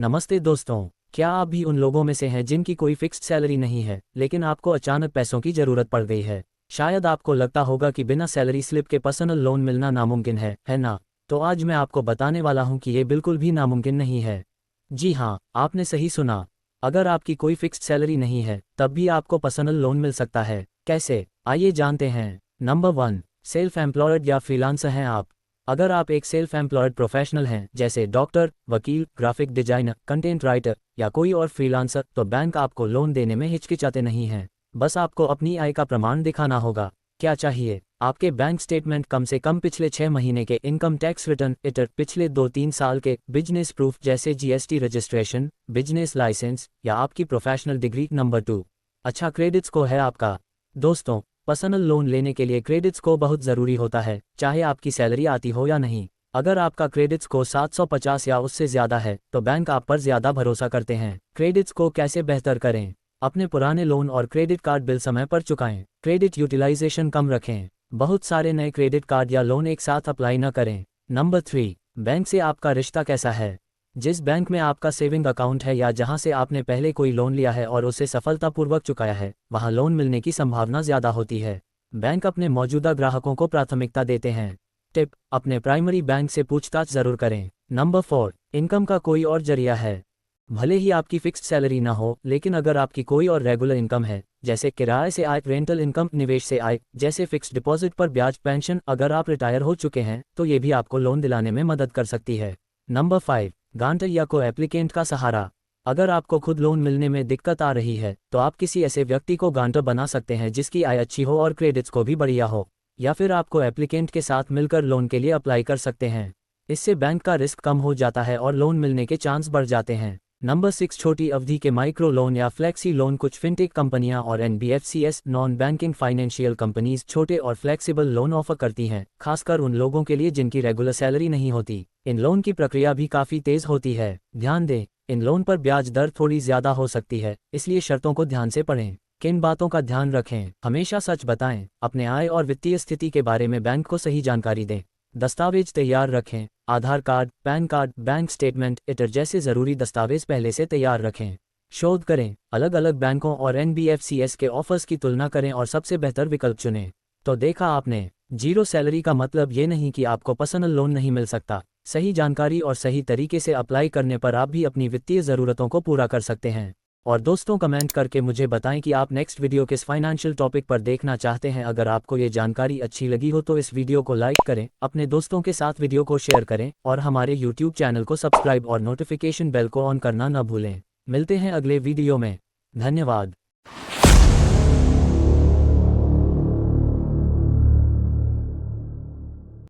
नमस्ते दोस्तों। क्या आप भी उन लोगों में से हैं जिनकी कोई फिक्स्ड सैलरी नहीं है लेकिन आपको अचानक पैसों की ज़रूरत पड़ गई है। शायद आपको लगता होगा कि बिना सैलरी स्लिप के पर्सनल लोन मिलना नामुमकिन है ना? तो आज मैं आपको बताने वाला हूं कि ये बिल्कुल भी नामुमकिन नहीं है। जी हाँ, आपने सही सुना। अगर आपकी कोई फिक्स्ड सैलरी नहीं है तब भी आपको पर्सनल लोन मिल सकता है। कैसे, आइए जानते हैं। नंबर 1, सेल्फ एम्प्लॉयड या फ्रीलांसर हैं आप। अगर आप एक सेल्फ एम्प्लॉयड प्रोफेशनल हैं जैसे डॉक्टर, वकील, ग्राफिक डिजाइनर, कंटेंट राइटर या कोई और फ्रीलांसर, तो बैंक आपको लोन देने में हिचकिचाते नहीं हैं। बस आपको अपनी आय का प्रमाण दिखाना होगा। क्या चाहिए? आपके बैंक स्टेटमेंट, कम से कम पिछले 6 महीने के इनकम टैक्स रिटर्न, पिछले 2-3 साल के बिजनेस प्रूफ जैसे जीएसटी रजिस्ट्रेशन, बिजनेस लाइसेंस या आपकी प्रोफेशनल डिग्री। नंबर 2, अच्छा क्रेडिट स्कोर है आपका। दोस्तों, पर्सनल लोन लेने के लिए क्रेडिट स्कोर बहुत ज़रूरी होता है, चाहे आपकी सैलरी आती हो या नहीं। अगर आपका क्रेडिट स्कोर 750 या उससे ज़्यादा है तो बैंक आप पर ज़्यादा भरोसा करते हैं। क्रेडिट स्कोर कैसे बेहतर करें? अपने पुराने लोन और क्रेडिट कार्ड बिल समय पर चुकाएं। क्रेडिट यूटिलाइजेशन कम रखें। बहुत सारे नए क्रेडिट कार्ड या लोन एक साथ अप्लाई न करें। नंबर 3, बैंक से आपका रिश्ता कैसा है? जिस बैंक में आपका सेविंग अकाउंट है या जहां से आपने पहले कोई लोन लिया है और उसे सफलतापूर्वक चुकाया है, वहां लोन मिलने की संभावना ज़्यादा होती है। बैंक अपने मौजूदा ग्राहकों को प्राथमिकता देते हैं। टिप: अपने प्राइमरी बैंक से पूछताछ जरूर करें। नंबर 4, इनकम का कोई और जरिया है। भले ही आपकी फिक्स्ड सैलरी ना हो, लेकिन अगर आपकी कोई और रेगुलर इनकम है जैसे किराए से आय, रेंटल इनकम, निवेश से आय जैसे फिक्स्ड डिपॉजिट पर ब्याज, पेंशन, अगर आप रिटायर हो चुके हैं तो ये भी आपको लोन दिलाने में मदद कर सकती है। नंबर 5, गारंटर या को एप्लीकेंट का सहारा। अगर आपको खुद लोन मिलने में दिक्कत आ रही है तो आप किसी ऐसे व्यक्ति को गारंटर बना सकते हैं जिसकी आय अच्छी हो और क्रेडिट स्कोर भी बढ़िया हो, या फिर आपको एप्लीकेंट के साथ मिलकर लोन के लिए अप्लाई कर सकते हैं। इससे बैंक का रिस्क कम हो जाता है और लोन मिलने के चांस बढ़ जाते हैं। नंबर 6, छोटी अवधि के माइक्रो लोन या फ्लेक्सी लोन। कुछ फिनटेक कंपनियां और एनबीएफसीएस, नॉन बैंकिंग फाइनेंशियल कंपनीज, छोटे और फ्लेक्सिबल लोन ऑफर करती हैं, खासकर उन लोगों के लिए जिनकी रेगुलर सैलरी नहीं होती। इन लोन की प्रक्रिया भी काफ़ी तेज़ होती है। ध्यान दें, इन लोन पर ब्याज दर थोड़ी ज़्यादा हो सकती है, इसलिए शर्तों को ध्यान से पढ़ें। किन बातों का ध्यान रखें? हमेशा सच बताएं। अपने आय और वित्तीय स्थिति के बारे में बैंक को सही जानकारी दें। दस्तावेज तैयार रखें। Aadhaar card, PAN card, bank statement, जैसे ज़रूरी दस्तावेज पहले से तैयार रखें। शोध करें। अलग अलग बैंकों और एनबीएफसीएस के ऑफर्स की तुलना करें और सबसे बेहतर विकल्प चुनें। तो देखा आपने, जीरो सैलरी का मतलब ये नहीं कि आपको पर्सनल लोन नहीं मिल सकता। सही जानकारी और सही तरीके से अप्लाई करने पर आप भी अपनी वित्तीय ज़रूरतों को पूरा कर सकते हैं। और दोस्तों, कमेंट करके मुझे बताएं कि आप नेक्स्ट वीडियो किस फाइनेंशियल टॉपिक पर देखना चाहते हैं। अगर आपको ये जानकारी अच्छी लगी हो तो इस वीडियो को लाइक करें, अपने दोस्तों के साथ वीडियो को शेयर करें और हमारे यूट्यूब चैनल को सब्सक्राइब और नोटिफिकेशन बेल को ऑन करना न भूलें। मिलते हैं अगले वीडियो में। धन्यवाद।